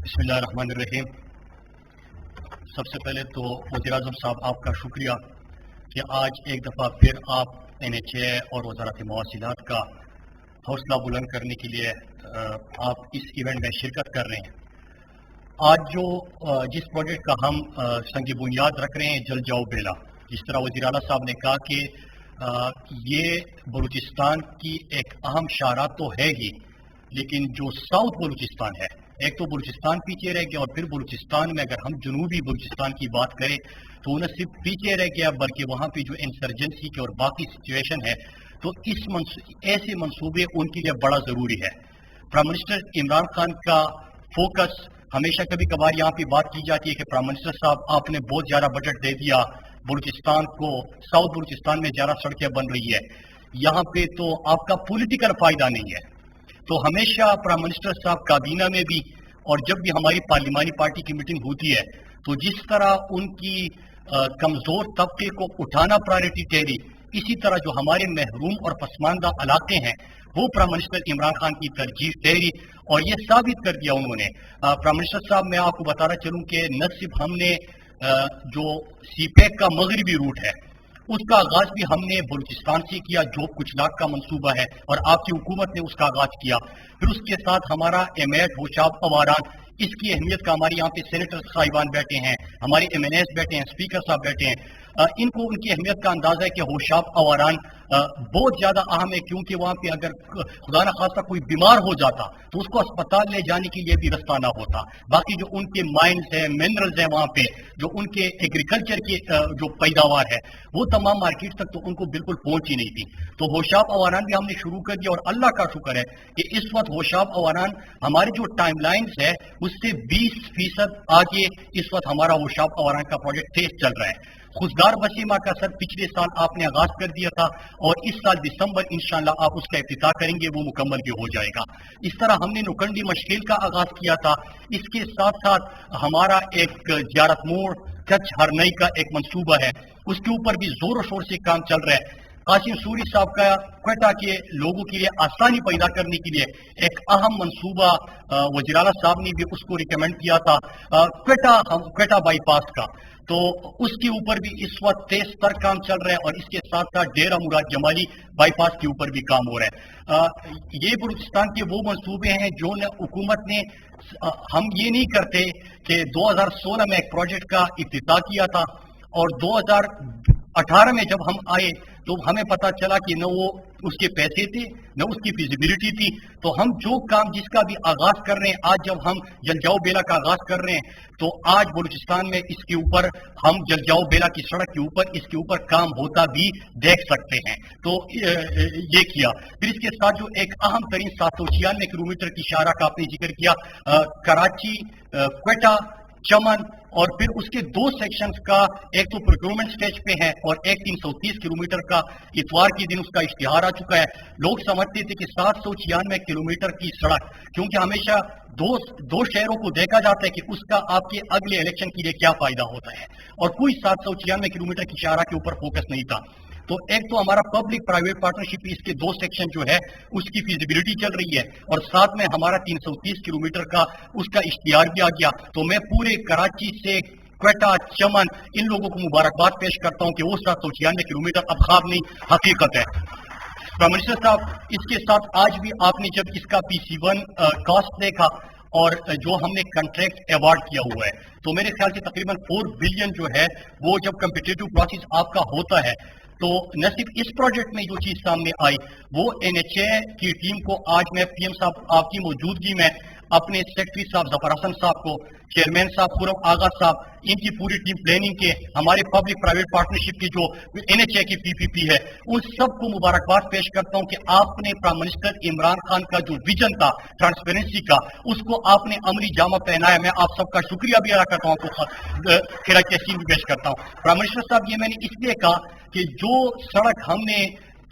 بسم اللہ الرحمن الرحیم. سب سے پہلے تو وزیر اعظم صاحب آپ کا شکریہ کہ آج ایک دفعہ پھر آپ NHA اور وزارت مواصلات کا حوصلہ بلند کرنے کے لیے آپ اس ایونٹ میں شرکت کر رہے ہیں. آج جس پروجیکٹ کا ہم سنگ بنیاد رکھ رہے ہیں جل جاؤ بیلا، جس طرح وزیر اعلیٰ صاحب نے کہا کہ یہ بلوچستان کی ایک اہم شاہراہ تو ہے ہی، لیکن جو ساؤتھ بلوچستان ہے، ایک تو بلوچستان پیچھے رہ گیا، اور پھر بلوچستان میں اگر ہم جنوبی بلوچستان کی بات کریں تو نہ صرف پیچھے رہ گیا بلکہ وہاں پہ جو انسرجنسی کے اور باقی سچویشن ہے، تو ایسے منصوبے ان کے لیے بڑا ضروری ہے. پرائم منسٹر عمران خان کا فوکس ہمیشہ کبھی کبھار یہاں پہ بات کی جاتی ہے کہ پرائم منسٹر صاحب آپ نے بہت زیادہ بجٹ دے دیا بلوچستان کو، ساؤتھ بلوچستان میں زیادہ سڑکیں بن رہی ہے، یہاں پہ تو آپ کا پولیٹیکل فائدہ نہیں ہے. تو ہمیشہ پرائم منسٹر صاحب کابینہ میں بھی اور جب بھی ہماری پارلیمانی پارٹی کی میٹنگ ہوتی ہے تو جس طرح ان کی کمزور طبقے کو اٹھانا پرائرٹی ٹھہری، اسی طرح جو ہمارے محروم اور پسماندہ علاقے ہیں وہ پرائم منسٹر عمران خان کی ترجیح ٹھہری، اور یہ ثابت کر دیا انہوں نے. پرائم منسٹر صاحب میں آپ کو بتانا چلوں کہ نہ صرف ہم نے جو سی پیک کا مغربی روٹ ہے اس کا آغاز بھی ہم نے بلوچستان سے کیا، جو کچھ لاکھ کا منصوبہ ہے، اور آپ کی حکومت نے اس کا آغاز کیا. پھر اس کے ساتھ ہمارا ایمیٹ ہوشاب اواران، اس کی اہمیت کا ہمارے یہاں پہ سینیٹر صاحبان بیٹھے ہیں، ہمارے MNAs بیٹھے ہیں، اسپیکر صاحب بیٹھے ہیں. ان کو ان کی اہمیت کا اندازہ ہے کہ ہوشاب اواران بہت زیادہ اہم ہے، کیونکہ وہاں پہ اگر خدا نخواستہ کوئی بیمار ہو جاتا تو اس کو اسپتال لے جانے کے لیے بھی رستہ نہ ہوتا. باقی جو ان کے مائنز ہیں، منرلز ہیں وہاں پہ، جو ان کے ایگریکلچر کی جو پیداوار ہے وہ تمام مارکیٹ تک تو ان کو بالکل پہنچ ہی نہیں تھی. تو ہوشاب اواران بھی ہم نے شروع کر دیا، اور اللہ کا شکر ہے کہ اس وقت ہوشاب اواران ہمارے جو ٹائم لائنز ہے اس سے 20% آگے اس وقت ہمارا ہوشاب اواران کا پروجیکٹ تیز چل رہا ہے. خوشگار بسیمہ کا سر پچھلے سال آپ نے آغاز کر دیا تھا، اور اس سال دسمبر انشاءاللہ آپ اس کا افتتاح کریں گے، وہ مکمل بھی ہو جائے گا. اس طرح ہم نے نکنڈی مشکل کا آغاز کیا تھا. اس کے ساتھ ساتھ ہمارا ایک زیارت موڑ کچھ ہرنئی کا ایک منصوبہ ہے، اس کے اوپر بھی زور و شور سے کام چل رہا ہے. قاسم سوری صاحب کا کوئٹہ کے لوگوں کے لیے آسانی پیدا کرنے کے لیے ایک اہم منصوبہ وزیر اعلیٰ صاحب نے بھی اس کو ریکمینڈ کیا تھا، کوئٹہ بائی پاس کا. تو اس کے اوپر بھی اس وقت تیز تر کام چل رہا ہے، اور اس کے ساتھ ساتھ ڈیرہ مراد جمالی بائی پاس کے اوپر بھی کام ہو رہا ہے. یہ بلوچستان کے وہ منصوبے ہیں جو حکومت نے، ہم یہ نہیں کرتے کہ 2016 میں ایک پروجیکٹ کا افتتاح کیا تھا، اور 2018 میں جب ہم آئے تو ہمیں پتا چلا کہ نہ وہ اس کے پیسے تھے نہ اس کی فیزیبلٹی تھی. تو ہم جو کام جس کا بھی آغاز کر رہے ہیں، آج جب ہم جلجاؤ بیلا کا آغاز کر رہے ہیں تو آج بلوچستان میں اس کے اوپر ہم جلجاؤ بیلا کی سڑک کے اوپر اس کے اوپر کام ہوتا بھی دیکھ سکتے ہیں. تو یہ کیا. پھر اس کے ساتھ جو ایک اہم ترین 796 کلومیٹر کی شاہراہ کا آپ نے ذکر کیا، کراچی کوئٹہ چمن، اور پھر اس کے 2 سیکشنز کا، ایک تو پروکیورمنٹ سٹیج پہ ہے اور ایک 330 کلومیٹر کا اتوار کے دن اس کا اشتہار آ چکا ہے. لوگ سمجھتے تھے کہ 796 کلومیٹر کی سڑک، کیونکہ ہمیشہ دو شہروں کو دیکھا جاتا ہے کہ اس کا آپ کے اگلے الیکشن کے لیے کیا فائدہ ہوتا ہے، اور کوئی 796 کلومیٹر کی شاہراہ کے اوپر فوکس نہیں تھا. تو ایک تو ہمارا پبلک پرائیویٹ پارٹنرشپ، اس کے 2 سیکشن جو ہے اس کی فیزیبلٹی چل رہی ہے، اور ساتھ میں ہمارا 330 کلومیٹر کا اس کا اشتہار بھی آ گیا. تو میں پورے کراچی سے کوئٹہ چمن ان لوگوں کو مبارکباد پیش کرتا ہوں کہ وہ 796 کلومیٹر اب خواب نہیں، حقیقت ہے. پرائم منسٹر صاحب، اس کے ساتھ آج بھی آپ نے جب اس کا PC1 کاسٹ دیکھا اور جو ہم نے کنٹریکٹ ایوارڈ کیا ہوا ہے، تو میرے خیال سے تقریباً 4 بلین جو ہے وہ جب کمپیٹیٹو پروسیس آپ کا ہوتا ہے تو نہ صرف اس پروجیکٹ میں جو چیز سامنے آئی، وہ NHA کی ٹیم کو آج میں PM صاحب آپ کی موجودگی میں اپنے سیکرٹری صاحب ظفر حسن صاحب کو، چیئرمین صاحب خرم آغا صاحب، ان کی پوری ٹیم پلاننگ کے، ہمارے پبلک پرائیویٹ پارٹنرشپ کی جو NHA کی PPP ہے، ان سب کو مبارکباد پیش کرتا ہوں کہ آپ نے پرائم منسٹر عمران خان کا جو ویژن تھا ٹرانسپیرنسی کا، اس کو آپ نے عملی جامہ پہنایا. میں آپ سب کا شکریہ بھی ادا کرتا ہوں، آپ کو خراج تحسین بھی پیش کرتا ہوں. پرائم منسٹر صاحب، یہ میں نے اس لیے کہا کہ جو سڑک ہم نے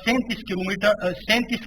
37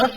10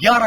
11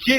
6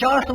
400